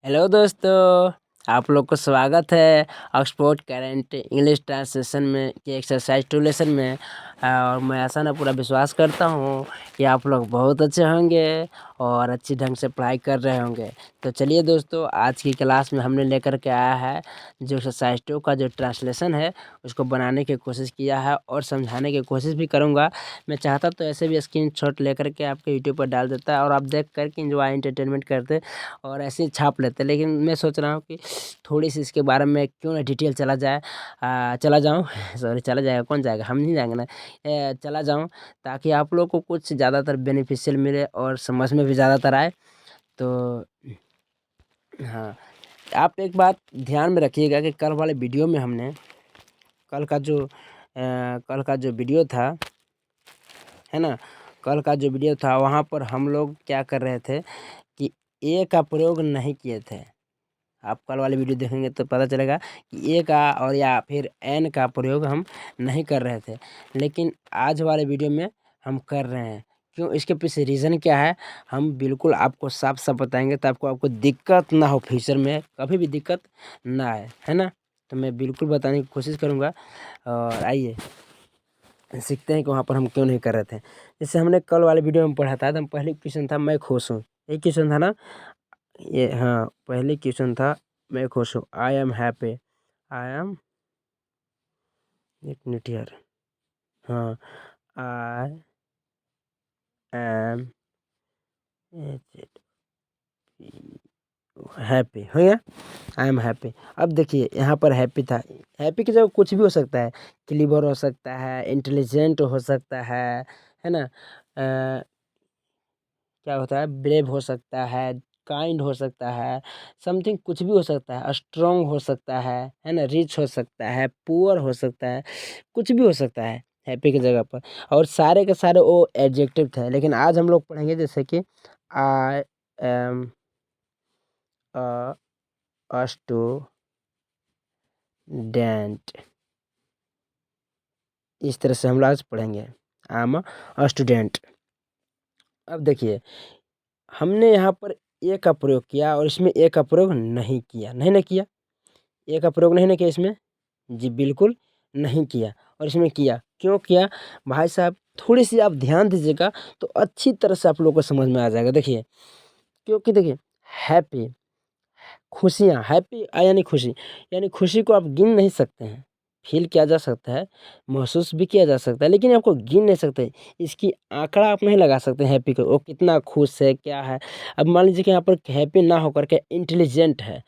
Hello दोस्तों, आप लोग को स्वागत है ऑक्सफोर्ड करेंट इंग्लिश ट्रांसलेशन में की एक्सरसाइज 2 लेसन में। और मैं ऐसा ना पूरा विश्वास करता हूँ कि आप लोग बहुत अच्छे होंगे और अच्छी ढंग से पढ़ाई कर रहे होंगे। तो चलिए दोस्तों, आज की क्लास में हमने लेकर के आया है जो एक्सरसाइज 2 का जो ट्रांसलेशन है उसको बनाने की कोशिश किया है और समझाने की कोशिश भी करूँगा। मैं चाहता तो ऐसे भी स्क्रीनशॉट लेकर के आपके यूट्यूब पर डाल देता और आप देख करके इंजॉय एंटरटेनमेंट करते और ऐसे ही छाप लेते। लेकिन मैं सोच रहा हूँ कि थोड़ी सी इसके बारे में क्यों ना डिटेल चला जाऊँ सॉरी, चला जाएगा, कौन जाएगा, हम नहीं जाएंगे ना। चला जाऊँ ताकि आप लोग को कुछ ज़्यादातर बेनिफिशियल मिले और समझ में भी ज़्यादातर आए। तो हाँ, आप एक बात ध्यान में रखिएगा कि कल वाले वीडियो में हमने कल का जो वीडियो था, है ना, कल का जो वीडियो था वहाँ पर हम लोग क्या कर रहे थे कि ए का प्रयोग नहीं किए थे। आप कल वाली वीडियो देखेंगे तो पता चलेगा कि ए का और या फिर एन का प्रयोग हम नहीं कर रहे थे, लेकिन आज वाले वीडियो में हम कर रहे हैं। क्यों, इसके पीछे रीज़न क्या है हम बिल्कुल आपको साफ साफ बताएंगे, तो आपको दिक्कत ना हो, फ्यूचर में कभी भी दिक्कत ना आए, है ना। तो मैं बिल्कुल बताने की कोशिश करूँगा और आइए सीखते हैं कि वहाँ पर हम क्यों नहीं कर रहे थे। जैसे हमने कल वाले वीडियो में पढ़ा था, तो हम पहले क्वेश्चन था मैं खुश हूँ, एक क्वेश्चन था ना ये। हाँ, पहले क्वेश्चन था मैं खुश हूँ, I am happy. I am, एक मिनट यार, हाँ, आई एम हैप्पी हो गया, आई एम हैप्पी। अब देखिए यहाँ पर हैप्पी था, हैप्पी की जगह कुछ भी हो सकता है, क्लीवर हो सकता है, इंटेलिजेंट हो सकता है ना, क्या होता है, ब्रेव हो सकता है, काइंड हो सकता है, समथिंग कुछ भी हो सकता है, स्ट्रॉन्ग हो सकता है ना, रिच हो सकता है, पुअर हो सकता है, कुछ भी हो सकता है हैप्पी की जगह पर। और सारे के सारे वो एडजेक्टिव थे, लेकिन आज हम लोग पढ़ेंगे जैसे कि आई एम अ स्टूडेंट, इस तरह से हम लोग आज पढ़ेंगे आई एम अ स्टूडेंट। अब देखिए हमने यहाँ पर ए का प्रयोग किया और इसमें ए का प्रयोग नहीं किया, नहीं ना किया, ए का प्रयोग नहीं ना किया इसमें, जी बिल्कुल नहीं किया। और इसमें किया, क्यों किया भाई साहब, थोड़ी सी आप ध्यान दीजिएगा तो अच्छी तरह से आप लोगों को समझ में आ जाएगा। देखिए, क्योंकि देखिए हैप्पी, खुशियाँ, हैप्पी यानी खुशी, यानी खुशी को आप गिन नहीं सकते हैं, फील किया जा सकता है, महसूस भी किया जा सकता है, लेकिन आपको गिन नहीं सकते, इसकी आंकड़ा आप नहीं लगा सकते हैप्पी को, वो कितना खुश है क्या है। अब मान लीजिए कि यहाँ पर हैप्पी ना होकर के इंटेलिजेंट है,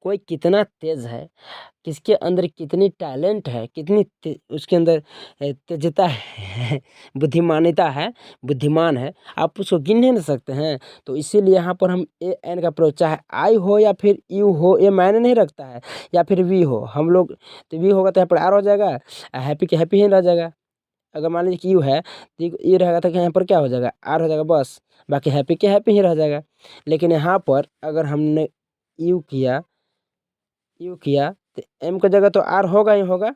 कोई कितना तेज है, किसके अंदर कितनी टैलेंट है, कितनी उसके अंदर तेजता है, बुद्धिमानिता है, बुद्धिमान है, आप उसको गिन नहीं ना सकते हैं। तो इसीलिए यहाँ पर हम ए एन का प्रयोग, चाहे आई हो या फिर यू हो, ये मायने नहीं रखता है, या फिर वी हो, हम लोग तो वी होगा तो यहाँ पर आर हो जाएगा, हैप्पी के हैप्पी ही रह जाएगा। अगर मान लीजिए कि यू है तो ये रहेगा था कि यहाँ पर क्या हो जाएगा, आर हो जाएगा बस, बाकी हैप्पी के हैप्पी ही रह जाएगा। लेकिन यहाँ पर अगर हमने यू किया, यू किया तो एम का जगह तो आर होगा ही होगा,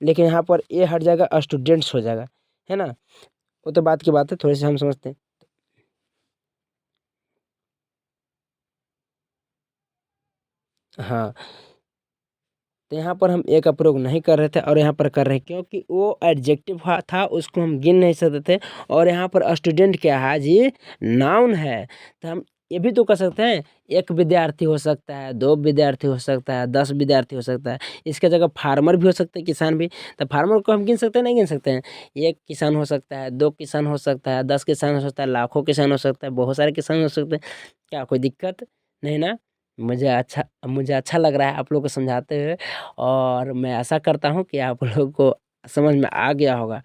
लेकिन यहाँ पर ए हट जाएगा, स्टूडेंट्स हो जाएगा, है ना। वो तो बात की बात है, थोड़ी सी हम समझते हैं। हाँ, तो यहाँ पर हम ए का प्रयोग नहीं कर रहे थे और यहाँ पर कर रहे हैं, क्योंकि वो एडजेक्टिव था, उसको हम गिन नहीं सकते थे। और यहाँ पर स्टूडेंट क्या है जी, नाउन है। तो हम ये भी तो कर सकते हैं, एक विद्यार्थी हो सकता है, दो विद्यार्थी हो सकता है, 10 विद्यार्थी हो सकता है, इसके जगह फार्मर भी हो सकते हैं, किसान भी। तो फार्मर को हम गिन सकते हैं, नहीं गिन सकते हैं, एक किसान हो सकता है, दो किसान हो सकता है, 10 किसान हो सकता है, लाखों किसान हो सकता है, बहुत सारे किसान हो सकते हैं, क्या कोई दिक्कत नहीं ना। मुझे अच्छा लग रहा है आप लोग को समझाते हुए, और मैं आशा करता हूँ कि आप लोगों को समझ में आ गया होगा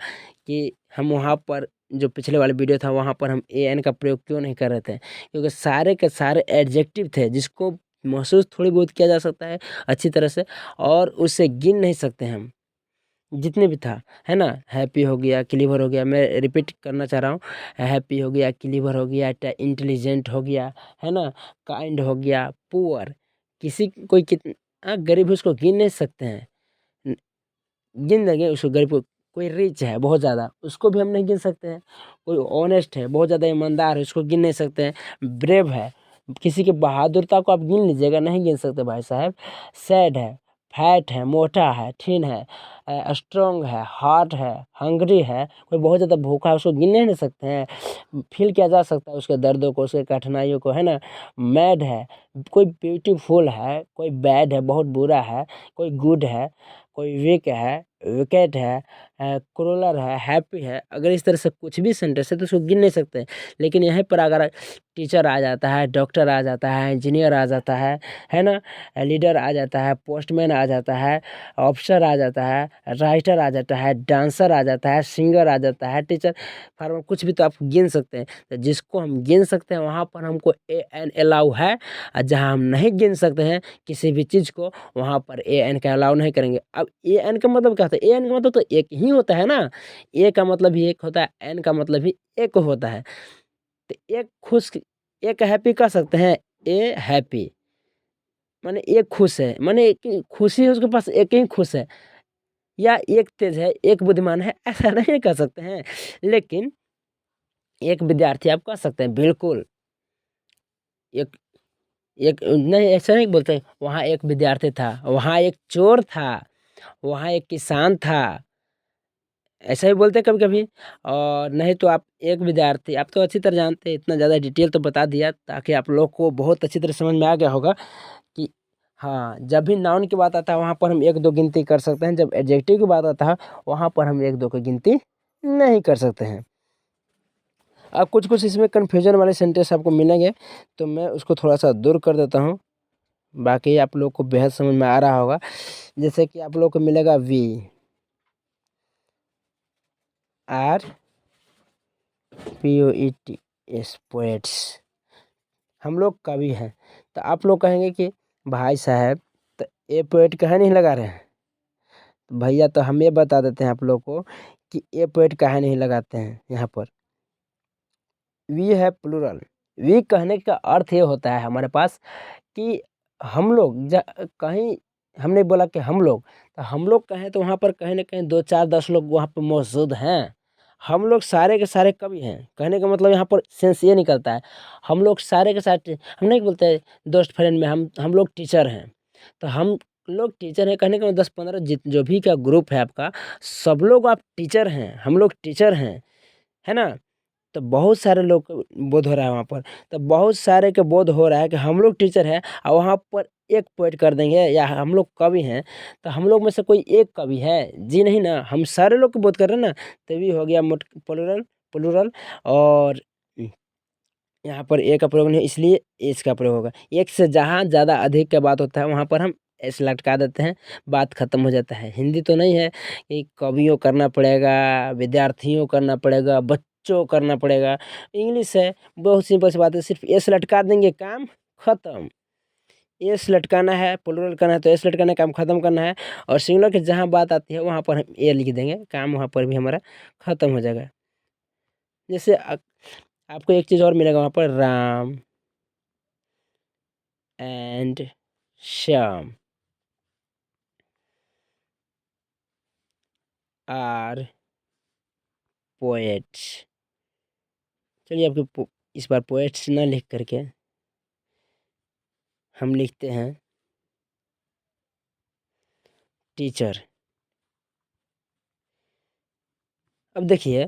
कि हम वहाँ पर जो पिछले वाले वीडियो था वहाँ पर हम ए एन का प्रयोग क्यों नहीं कर रहे थे, क्योंकि सारे के सारे एडजेक्टिव थे जिसको महसूस थोड़ी बहुत किया जा सकता है अच्छी तरह से, और उसे गिन नहीं सकते हम, जितने भी था, है ना। हैप्पी हो गया, क्लीवर हो गया, मैं रिपीट करना चाह रहा हूँ, हैप्पी हो गया, क्लीवर हो गया, इंटेलिजेंट हो गया, है ना, काइंड हो गया, पुअर, किसी कोई कितना गरीब है उसको गिन नहीं सकते हैं, न- गिन देंगे उसको गरीब को। कोई रिच है बहुत ज़्यादा, उसको भी हम नहीं गिन सकते हैं। कोई ऑनेस्ट है, बहुत ज़्यादा ईमानदार है, उसको गिन नहीं सकते हैं। ब्रेव है, किसी की बहादुरता को आप गिन लीजिएगा, नहीं गिन सकते भाई साहब। सैड है, फैट है, मोटा है, थिन है, स्ट्रॉन्ग है, हॉट है, हंग्री है, कोई बहुत ज़्यादा भूखा है, उसको गिन नहीं सकते हैं। फील किया जा सकता है उसके दर्दों को, उसके कठिनाइयों को, है ना। मैड है, कोई ब्यूटीफुल है, कोई बैड है, बहुत बुरा है, कोई गुड है, कोई वीक है, विकेट है, क्रोलर है, हैप्पी है। अगर इस तरह से कुछ भी सेंटेंस है तो उसको गिन नहीं सकते। लेकिन यहीं पर अगर टीचर आ जाता है, डॉक्टर आ जाता है, इंजीनियर आ जाता है ना, लीडर आ जाता है, पोस्टमैन आ जाता है, ऑफिसर आ जाता है, राइटर आ जाता है, डांसर आ जाता है, सिंगर आ जाता है, टीचर, फार्मर, कुछ भी तो आप गिन सकते हैं। तो जिसको हम गिन सकते हैं वहाँ पर हमको ए एन अलाउ है, और जहाँ हम नहीं गिन सकते हैं किसी भी चीज़ को, वहाँ पर ए एन का अलाउ नहीं करेंगे। अब ए एन का मतलब क्या होता है? ए एन का मतलब तो एक ही होता है ना। ए का मतलब भी एक होता है, एन का मतलब भी एक होता है। तो एक खुश, एक हैप्पी कह सकते हैं, ए हैप्पी माने एक खुश है, माने एक खुशी है उसके पास, एक ही खुश है, या एक तेज है, एक बुद्धिमान है, ऐसा नहीं कह सकते हैं। लेकिन एक विद्यार्थी आप कह सकते हैं, बिल्कुल। एक एक नहीं, ऐसा नहीं बोलते वहाँ एक विद्यार्थी था, वहाँ एक चोर था, वहाँ एक किसान था, ऐसा ही बोलते हैं कभी कभी। और नहीं तो आप एक विद्यार्थी, आप तो अच्छी तरह जानते हैं, इतना ज़्यादा डिटेल तो बता दिया ताकि आप लोग को बहुत अच्छी तरह समझ में आ गया होगा कि हाँ, जब भी नाउन की बात आता है वहाँ पर हम एक दो गिनती कर सकते हैं, जब एडजेक्टिव की बात आता है वहाँ पर हम एक दो की गिनती नहीं कर सकते हैं। अब कुछ कुछ इसमें कन्फ्यूजन वाले सेंटेंस आपको मिलेंगे, तो मैं उसको थोड़ा सा दूर कर देता हूँ, बाकी आप लोग को बेहद समझ में आ रहा होगा। जैसे कि आप लोग को मिलेगा वी आर POETS, पोएट्स, हम लोग कवि हैं। तो आप लोग कहेंगे कि भाई साहब तो ए पोएट कहे नहीं लगा रहे हैं। तो भैया तो हम ये बता देते हैं आप लोग को कि ए पोएट कहे नहीं लगाते हैं। यहाँ पर वी है प्लूरल। वी कहने का अर्थ ये होता है हमारे पास कि हम लोग कहीं, हमने बोला कि हम लोग, तो हम लोग कहें तो वहाँ पर कहीं ना कहीं 2 4 10 लोग वहाँ पर मौजूद हैं। हम लोग सारे के सारे कवि हैं, कहने का मतलब यहाँ पर सेंस ये निकलता है, हम लोग सारे के सारे, हम नहीं बोलते दोस्त फ्रेंड में हम लोग टीचर हैं। तो हम लोग टीचर हैं कहने का मतलब 10 15 जो भी का ग्रुप है आपका, सब लोग आप टीचर हैं, हम लोग टीचर हैं, है ना। तो बहुत सारे लोग को बोध हो रहा है वहाँ पर, तो बहुत सारे के बोध हो रहा है कि हम लोग टीचर हैं, और वहाँ पर एक पॉइंट कर देंगे या हम लोग कवि हैं, तो हम लोग में से कोई एक कवि है जी नहीं ना, हम सारे लोग को बोध कर रहे हैं ना। तभी हो गया मोट प्लूरल, प्लूरल। और यहाँ पर ए का प्रयोग नहीं, इसलिए एस का प्रयोग होगा। एक से जहाँ ज़्यादा अधिक का बात होता है वहाँ पर हम एस लटका देते हैं, बात खत्म हो जाता है। हिंदी तो नहीं है कि कवियों करना पड़ेगा, विद्यार्थियों करना पड़ेगा, बच्चों करना पड़ेगा। इंग्लिश है, बहुत सिंपल सी बात है, सिर्फ एस लटका देंगे, काम खत्म। एस लटकाना है, प्लूरल करना है तो एस लटकाना है, काम खत्म करना है। और सिंगुलर की जहाँ बात आती है वहाँ पर हम ए लिख देंगे, काम वहाँ पर भी हमारा खत्म हो जाएगा। जैसे आपको एक चीज़ और मिलेगा वहाँ पर, Ram and Shyam are poets. चलिए आपके इस बार पोएट्स ना लिख करके हम लिखते हैं टीचर। अब देखिए,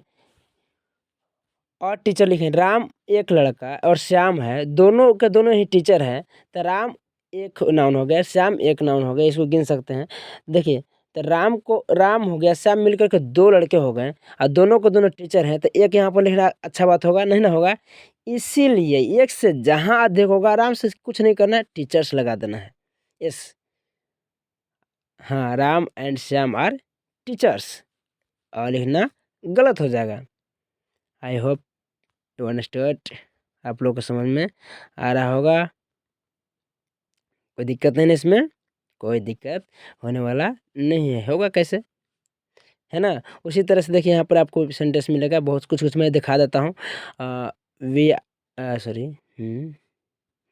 और टीचर लिखें, राम एक लड़का और श्याम है, दोनों के दोनों ही टीचर हैं। तो राम एक नाउन हो गया, श्याम एक नाउन हो गया, इसको गिन सकते हैं। देखिए, तो राम को राम हो गया, श्याम मिलकर के दो लड़के हो गए, और दोनों को दोनों टीचर हैं, तो एक यहाँ पर लिखना अच्छा बात होगा नहीं ना होगा। इसीलिए एक से जहाँ अधिक होगा आराम से कुछ नहीं करना है, टीचर्स लगा देना है। यस, हाँ, Ram and Shyam are teachers, और लिखना गलत हो जाएगा। आई होप टू अंडरस्टूड, आप लोग को समझ में आ रहा होगा। कोई दिक्कत नहीं ना इसमें, कोई दिक्कत होने वाला नहीं है, होगा कैसे, है ना। उसी तरह से देखिए यहाँ पर आपको सेंटेंस मिलेगा, बहुत कुछ कुछ मैं दिखा देता हूँ। वी सॉरी,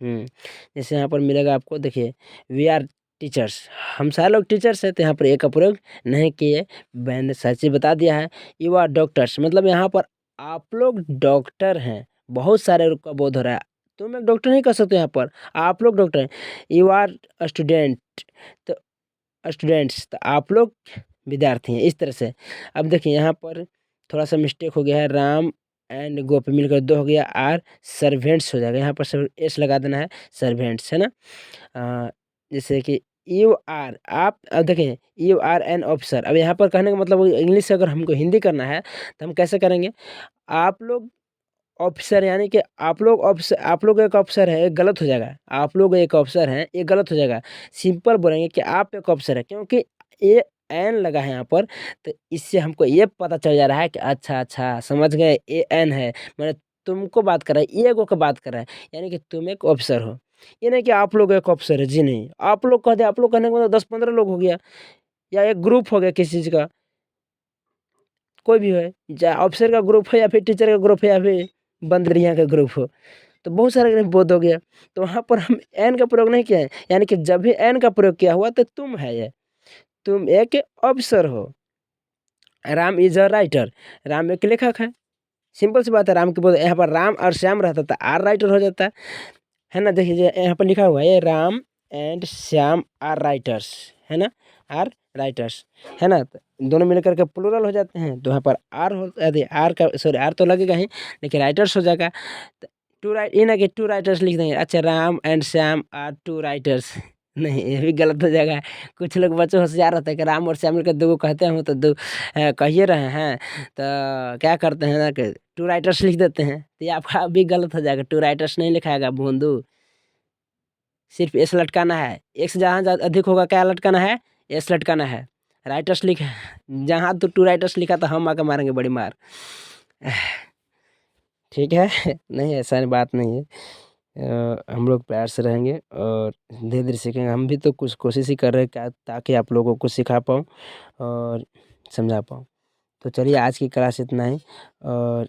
जैसे यहाँ पर मिलेगा आपको, देखिए, वी आर टीचर्स, हम सारे लोग टीचर्स हैं, तो यहाँ पर एक का प्रयोग नहीं किए, मैंने सच ही बता दिया है। यू आर डॉक्टर्स, मतलब यहाँ पर आप लोग डॉक्टर हैं, बहुत सारे लोग का बोध हो रहा है, तुम एक डॉक्टर नहीं कर सकते यहाँ पर, आप लोग डॉक्टर हैं। यू आर स्टूडेंट, तो स्टूडेंट्स, तो आप लोग विद्यार्थी हैं, इस तरह से। अब देखिए यहाँ पर थोड़ा सा मिस्टेक हो गया है, राम एंड गोपी मिलकर दो हो गया, आर सर्वेंट्स हो जाएगा, यहाँ पर सब एस लगा देना है, सर्वेंट्स है ना। जैसे कि यू आर, आप अब देखें यू आर एन ऑफिसर, अब यहाँ पर कहने का मतलब इंग्लिश से अगर हमको हिंदी करना है तो हम कैसे करेंगे, आप लोग ऑफिसर, यानी कि आप लोग ऑफिसर, आप लोग एक ऑफिसर है, एक गलत हो जाएगा, आप लोग एक ऑफिसर हैं, ये गलत हो जाएगा। सिंपल बोलेंगे कि आप एक ऑफिसर है, क्योंकि ये एन लगा है यहाँ पर, तो इससे हमको ये पता चल जा रहा है कि अच्छा अच्छा समझ गए, ए एन है, मैंने तुमको बात कर रहा है, ये को बात कर रहा है, यानी कि तुम एक ऑफिसर हो। ये नहीं कि आप लोग एक ऑफिसर है, जी नहीं, आप लोग कहते, आप लोग कहने का मतलब 10-15 लोग हो गया, या एक ग्रुप हो गया किसी चीज़ का, कोई भी है, चाहे ऑफिसर का ग्रुप है या फिर टीचर का ग्रुप है या फिर बंदरिया का ग्रुप हो, तो बहुत सारे ग्रुप बोध हो गया। तो वहाँ पर हम एन का प्रयोग नहीं किया है, यानी कि जब भी एन का प्रयोग किया हुआ तो तुम है, ये तुम एक ऑफिसर हो। Ram is a writer, Ram एक लेखक है, सिंपल सी बात है। राम के बोल यहाँ पर राम और श्याम रहता था, आर राइटर हो जाता है ना। देखिए यहाँ पर लिखा हुआ है Ram and Shyam are writers, है ना, आर राइटर्स, है ना, तो दोनों मिलकर के प्लूरल हो जाते हैं, तो यहाँ पर आर हो, अरे आर का सॉरी आर तो लगेगा ही, लेकिन राइटर्स हो जाएगा। तो टू राइट, ये ना कि टू राइटर्स लिख देंगे, अच्छा Ram and Shyam are two writers, नहीं ये भी गलत हो जाएगा। कुछ लोग बच्चे होशियार रहते हैं कि राम और श्याम मिलकर दो को कहते हैं, तो दो कहिए रहे हैं, तो क्या करते हैं ना कि टू राइटर्स लिख देते हैं, तो ये आपका भी गलत हो जाएगा, टू राइटर्स नहीं लिखाएगा भोंदू, सिर्फ एस लटकाना है, एक से जहाँ अधिक होगा क्या लटकाना है, एस लटकाना है। राइटर्स लिखा, जहाँ तो टू राइटर्स लिखा तो हम आके मारेंगे बड़ी मार। ठीक है। नहीं ऐसा बात नहीं है, हम लोग प्यार से रहेंगे और धीरे धीरे सीखेंगे, हम भी तो कुछ कोशिश ही कर रहे हैं क्या, ताकि आप लोगों को सिखा पाऊँ और समझा पाऊँ। तो चलिए आज की क्लास इतना ही, और